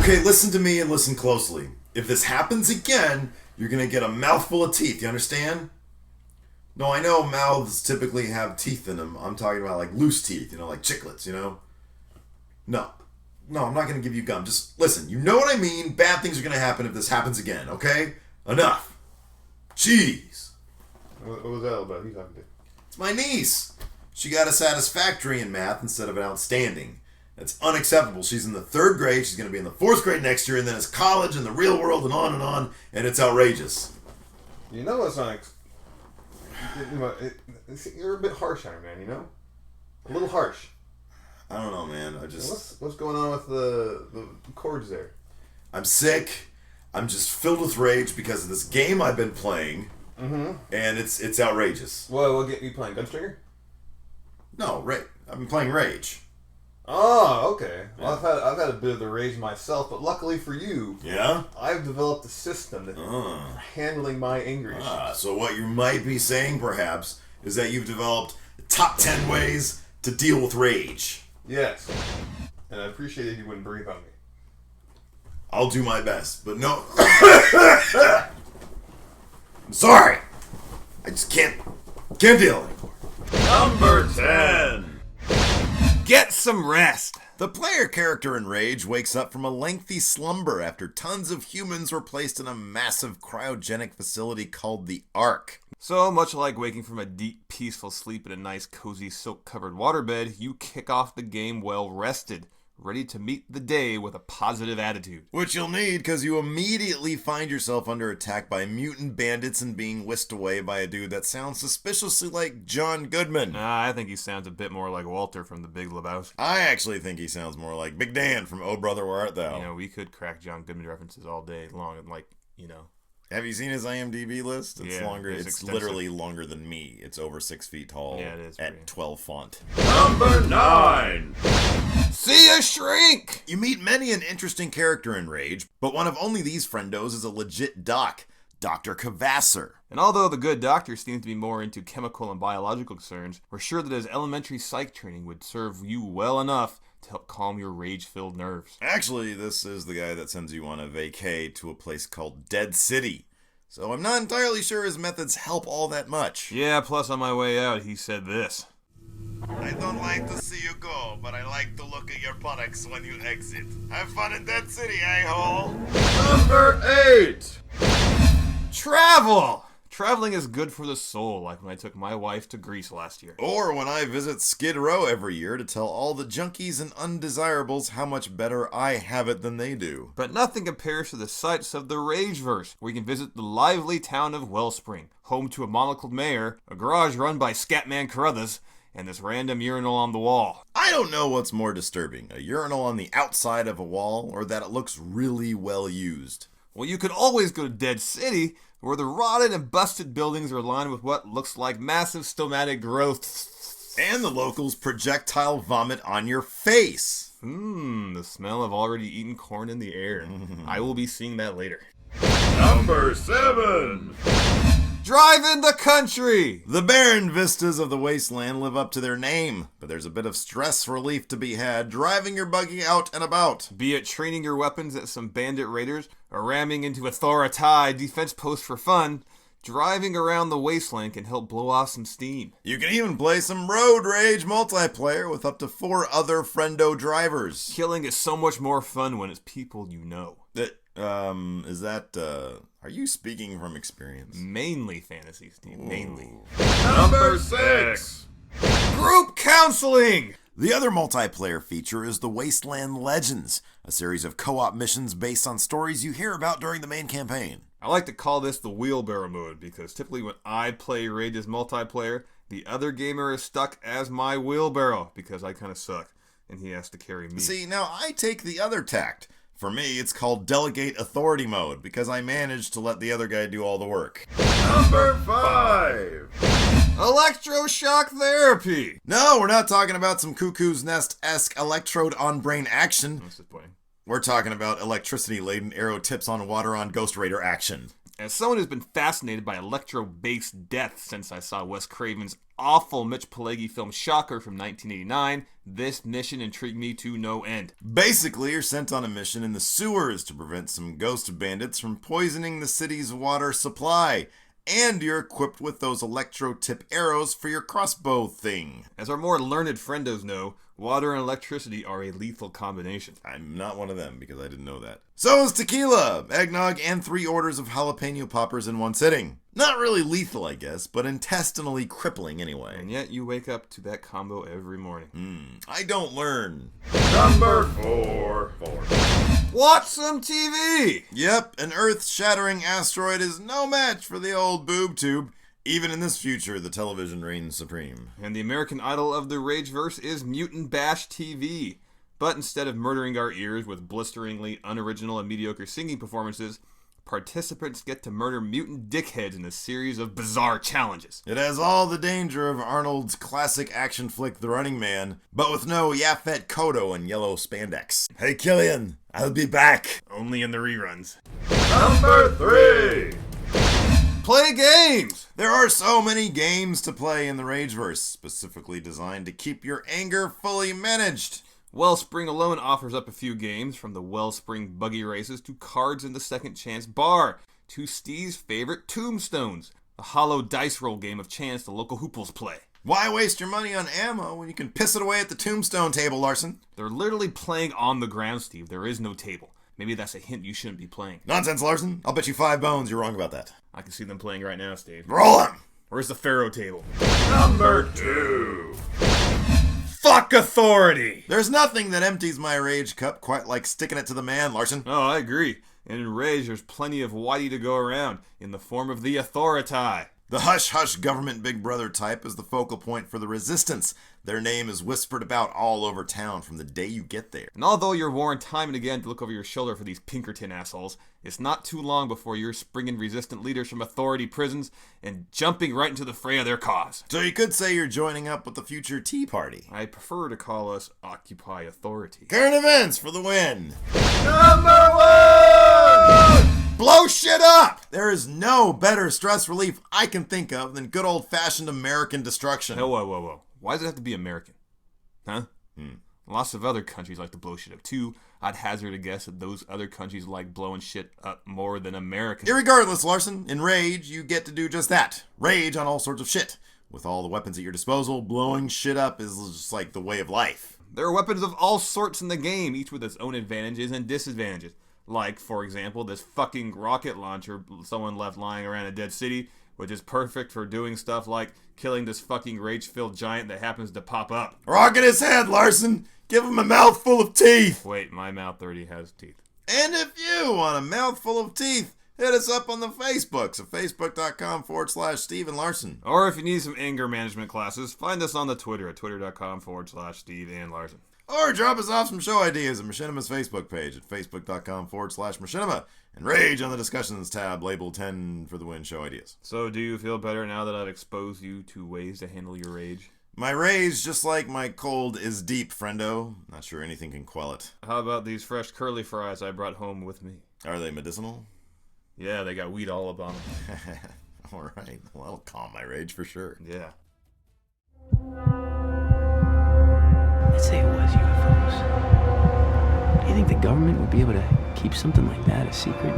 Okay, listen to me and listen closely. If this happens again, you're gonna get a mouthful of teeth, you understand? No, I know mouths typically have teeth in them. I'm talking about like loose teeth, like chiclets, No, I'm not gonna give you gum. Just listen, you know what I mean? Bad things are gonna happen if this happens again, okay? Enough. Jeez. What was that about? Who you talking to? It's my niece. She got a satisfactory in math instead of an outstanding. That's unacceptable. She's in the 3rd grade, she's going to be in the 4th grade next year, and then it's college and the real world and on, and it's outrageous. You know it's you're a bit harsh on her, man, A little harsh. I don't know, man. What's going on with the chords there? I'm sick. I'm just filled with rage because of this game I've been playing, and it's outrageous. What get you playing? Gunstringer? No, I've been playing Rage. Oh, okay. Well, I've had a bit of the rage myself, but luckily for you, I've developed a system for handling my anger issues. So what you might be saying, perhaps, is that you've developed the top 10 ways to deal with rage. Yes, and I appreciate if you wouldn't breathe on me. I'll do my best, but no. I'm sorry. I just can't deal anymore. Number 10. Get some rest. The player character in Rage wakes up from a lengthy slumber after tons of humans were placed in a massive cryogenic facility called the Ark. So much like waking from a deep, peaceful sleep in a nice, cozy, silk-covered waterbed, you kick off the game well rested, ready to meet the day with a positive attitude. Which you'll need because you immediately find yourself under attack by mutant bandits and being whisked away by a dude that sounds suspiciously like John Goodman. I think he sounds a bit more like Walter from The Big Lebowski. I actually think he sounds more like Big Dan from Oh Brother, Where Art Thou? We could crack John Goodman references all day long and Have you seen his IMDb list? It's longer. It's extensive. Literally longer than me. It's over 6 feet tall. Yeah, it is. At 12 font. Number 9. See a shrink! You meet many an interesting character in Rage, but one of only these friendos is a legit doc, Dr. Cavasser. And although the good doctor seems to be more into chemical and biological concerns, we're sure that his elementary psych training would serve you well enough to help calm your rage-filled nerves. Actually, this is the guy that sends you on a vacay to a place called Dead City. So I'm not entirely sure his methods help all that much. Yeah, plus on my way out, he said this. I don't like to see you go, but I like to look at your buttocks when you exit. Have fun in Dead City, a-hole! Number 8! Travel! Traveling is good for the soul, like when I took my wife to Greece last year. Or when I visit Skid Row every year to tell all the junkies and undesirables how much better I have it than they do. But nothing compares to the sights of the Rageverse, where you can visit the lively town of Wellspring, home to a monocled mayor, a garage run by Scatman Carruthers, and this random urinal on the wall. I don't know what's more disturbing, a urinal on the outside of a wall, or that it looks really well used. Well, you could always go to Dead City, where the rotted and busted buildings are lined with what looks like massive stomatic growths. And the locals projectile vomit on your face. The smell of already eaten corn in the air. I will be seeing that later. Number 7. Drive in the country! The barren vistas of the wasteland live up to their name, but there's a bit of stress relief to be had driving your buggy out and about. Be it training your weapons at some bandit raiders, or ramming into a Thoratai defense post for fun, driving around the wasteland can help blow off some steam. You can even play some Road Rage multiplayer with up to 4 other friendo drivers. Killing is so much more fun when it's people you know. Are you speaking from experience? Mainly fantasy, Steve, mainly. Number 6. Group counseling! The other multiplayer feature is the Wasteland Legends, a series of co-op missions based on stories you hear about during the main campaign. I like to call this the wheelbarrow mode, because typically when I play Rage's multiplayer, the other gamer is stuck as my wheelbarrow, because I kind of suck, and he has to carry me. See, now I take the other tact. For me, it's called Delegate Authority Mode, because I managed to let the other guy do all the work. Number 5. Electroshock therapy! No, we're not talking about some Cuckoo's Nest-esque electrode on brain action. That's disappointing. We're talking about electricity-laden arrow tips on water on Ghost Raider action. As someone who's been fascinated by electro-based death since I saw Wes Craven's awful Mitch Pileggi film Shocker from 1989, this mission intrigued me to no end. Basically, you're sent on a mission in the sewers to prevent some ghost bandits from poisoning the city's water supply. And you're equipped with those electro-tip arrows for your crossbow thing. As our more learned friendos know, water and electricity are a lethal combination. I'm not one of them because I didn't know that. So is tequila, eggnog, and 3 orders of jalapeno poppers in one sitting. Not really lethal, I guess, but intestinally crippling anyway. And yet you wake up to that combo every morning. I don't learn. Number 4. Watch some TV! Yep, an earth-shattering asteroid is no match for the old boob tube. Even in this future, the television reigns supreme. And the American Idol of the Rageverse is Mutant Bash TV. But instead of murdering our ears with blisteringly unoriginal and mediocre singing performances, participants get to murder mutant dickheads in a series of bizarre challenges. It has all the danger of Arnold's classic action flick The Running Man, but with no Yaphet Kotto and yellow spandex. Hey Killian, I'll be back. Only in the reruns. Number 3. Play games! There are so many games to play in the Rageverse, specifically designed to keep your anger fully managed. Wellspring alone offers up a few games, from the Wellspring buggy races to Cards in the Second Chance Bar, to Steve's favorite Tombstones, a hollow dice roll game of chance the local hooples play. Why waste your money on ammo when you can piss it away at the Tombstone table, Larson? They're literally playing on the ground, Steve. There is no table. Maybe that's a hint you shouldn't be playing. Nonsense, Larson. I'll bet you 5 bones you're wrong about that. I can see them playing right now, Steve. Roll 'em! Where's the Pharaoh table? Number 2. Fuck authority! There's nothing that empties my rage cup quite like sticking it to the man, Larson. Oh, I agree. And in Rage, there's plenty of whitey to go around, in the form of the Authority. The hush-hush government big brother type is the focal point for the resistance. Their name is whispered about all over town from the day you get there. And although you're warned time and again to look over your shoulder for these Pinkerton assholes, it's not too long before you're springing resistant leaders from Authority prisons and jumping right into the fray of their cause. So you could say you're joining up with the future Tea Party. I prefer to call us Occupy Authority. Current events for the win. Number 1. Blow shit up! There is no better stress relief I can think of than good old-fashioned American destruction. Whoa. Why does it have to be American? Huh? Lots of other countries like to blow shit up too. I'd hazard a guess that those other countries like blowing shit up more than America. Irregardless, Larson, in Rage, you get to do just that. Rage on all sorts of shit. With all the weapons at your disposal, blowing shit up is just like the way of life. There are weapons of all sorts in the game, each with its own advantages and disadvantages. Like, for example, this fucking rocket launcher someone left lying around a dead city, which is perfect for doing stuff like killing this fucking rage-filled giant that happens to pop up. Rocket his head, Larson! Give him a mouthful of teeth! Wait, my mouth already has teeth. And if you want a mouthful of teeth, hit us up on the Facebooks at facebook.com/Steve and Larson. Or if you need some anger management classes, find us on the Twitter at twitter.com/Steve and Larson. Or drop us off some show ideas at Machinima's Facebook page at facebook.com/Machinima, and Rage on the discussions tab labeled 10 for the win show ideas. So do you feel better now that I've exposed you to ways to handle your rage? My rage, just like my cold, is deep, friendo. Not sure anything can quell it. How about these fresh curly fries I brought home with me? Are they medicinal? Yeah, they got weed all up on them. Alright, well that'll calm my rage for sure. Yeah. Let's say it was UFOs. Do you think the government would be able to keep something like that a secret?